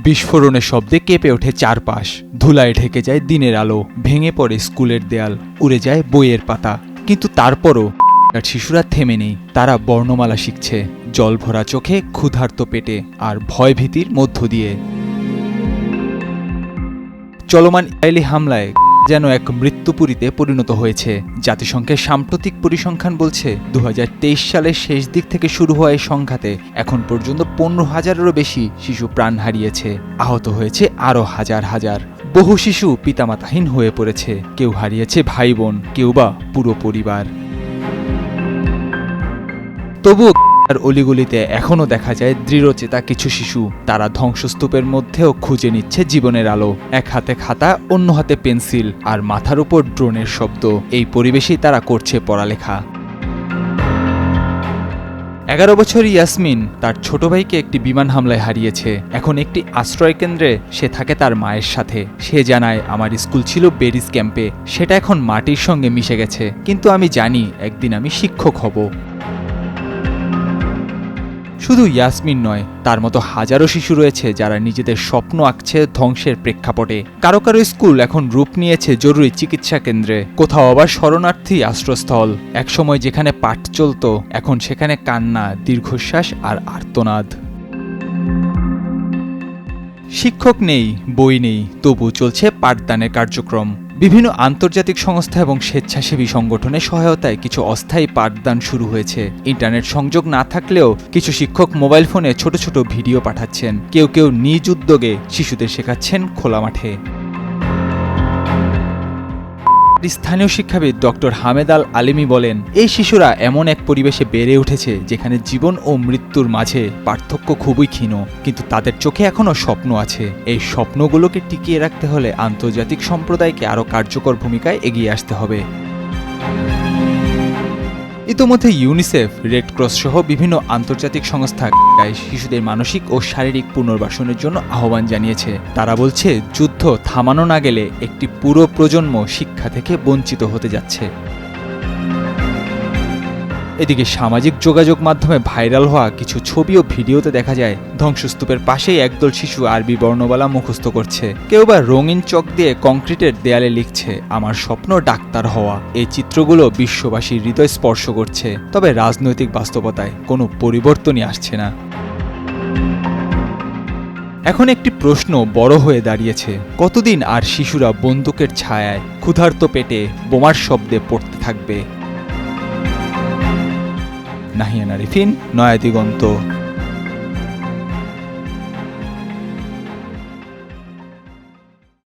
বিস্ফোরণের শব্দে কেঁপে ওঠে চারপাশ, ধুলায় ঢেকে যায় দিনের আলো, ভেঙে পড়ে স্কুলের দেয়াল, উড়ে যায় বইয়ের পাতা। কিন্তু তারপরও শিশুরা থেমে নেই। তারা বর্ণমালা শিখছে, জল ভরা চোখে, ক্ষুধার্ত পেটে, আর ভয় ভীতির মধ্য দিয়ে। চলমান ইসরায়েলি হামলায় যেন এক মৃত্যুপুরীতে পরিণত হয়েছে। জাতিসংঘের সাম্প্রতিক পরিসংখ্যান বলছে 2023 সালের শেষ দিক থেকে শুরু হওয়া এই সংঘাতে এখন পর্যন্ত 15,000-এরও বেশি শিশু প্রাণ হারিয়েছে। আহত হয়েছে আরও হাজার হাজার। বহু শিশু পিতামাতাহীন হয়ে পড়েছে, কেউ হারিয়েছে ভাই বোন, কেউ বা পুরো পরিবার। তবুও অলিগলিতে এখনও দেখা যায় দৃঢ়চেতা কিছু শিশু। তারা ধ্বংসস্তূপের মধ্যেও খুঁজে নিচ্ছে জীবনের আলো। এক হাতে খাতা, অন্য হাতে পেন্সিল, আর মাথার উপর ড্রোনের শব্দ। এই পরিবেশেই তারা করছে পড়ালেখা। 11 বছর ইয়াসমিন তার ছোট ভাইকে একটি বিমান হামলায় হারিয়েছে। এখন একটি আশ্রয় কেন্দ্রে সে থাকে তার মায়ের সাথে। সে জানায়, আমার স্কুল ছিল বেরিজ ক্যাম্পে, সেটা এখন মাটির সঙ্গে মিশে গেছে, কিন্তু আমি জানি একদিন আমি শিক্ষক হব। শুধু ইয়াসমিন নয়, তার মতো হাজারো শিশু রয়েছে যারা নিজেদের স্বপ্ন আঁকছে ধ্বংসের প্রেক্ষাপটে। কারো কারো স্কুল এখন রূপ নিয়েছে জরুরি চিকিৎসা কেন্দ্রে, কোথাও আবার শরণার্থী আশ্রয়স্থল। একসময় যেখানে পাঠ চলত, এখন সেখানে কান্না, দীর্ঘশ্বাস আর আর্তনাদ। শিক্ষক নেই, বই নেই, তবু চলছে পাঠদানের কার্যক্রম। বিভিন্ন আন্তর্জাতিক সংস্থা এবং স্বেচ্ছাসেবী সংগঠনের সহায়তায় কিছু অস্থায়ী পাঠদান শুরু হয়েছে। ইন্টারনেট সংযোগ না থাকলেও কিছু শিক্ষক মোবাইল ফোনে ছোট ছোট ভিডিও পাঠাচ্ছেন। কেউ কেউ নিজ উদ্যোগে শিশুদের শেখাচ্ছেন খোলা মাঠে। স্থানীয় শিক্ষাবিদ ডক্টর হামেদ আল আলিমি বলেন, এই শিশুরা এমন এক পরিবেশে বেড়ে উঠেছে যেখানে জীবন ও মৃত্যুর মাঝে পার্থক্য খুবই ক্ষীণ, কিন্তু তাদের চোখে এখনও স্বপ্ন আছে। এই স্বপ্নগুলোকে টিকিয়ে রাখতে হলে আন্তর্জাতিক সম্প্রদায়কে আরও কার্যকর ভূমিকায় এগিয়ে আসতে হবে। ইতোমধ্যে ইউনিসেফ, রেড ক্রস সহ বিভিন্ন আন্তর্জাতিক সংস্থা শিশুদের মানসিক ও শারীরিক পুনর্বাসনের জন্য আহ্বান জানিয়েছে। তারা বলছে, যুদ্ধ থামানো না গেলে একটি পুরো প্রজন্ম শিক্ষা থেকে বঞ্চিত হতে যাচ্ছে। এদিকে সামাজিক যোগাযোগ মাধ্যমে ভাইরাল হওয়া কিছু ছবি ও ভিডিওতে দেখা যায় ধ্বংসস্তূপের পাশেই একদল শিশু আরবি বর্ণমালা মুখস্থ করছে। কেউ বা রঙিন চক দিয়ে কংক্রিটের দেয়ালে লিখছে, আমার স্বপ্ন ডাক্তার হওয়া। এই চিত্রগুলো বিশ্ববাসীর হৃদয় স্পর্শ করছে, তবে রাজনৈতিক বাস্তবতায় কোনো পরিবর্তনই আসছে না। এখন একটি প্রশ্ন বড় হয়ে দাঁড়িয়েছে, কতদিন আর শিশুরা বন্দুকের ছায়ায়, ক্ষুধার্ত পেটে, বোমার শব্দে পড়তে থাকবে? নাহিয়ান আরিফিন, নয়া দিগন্ত।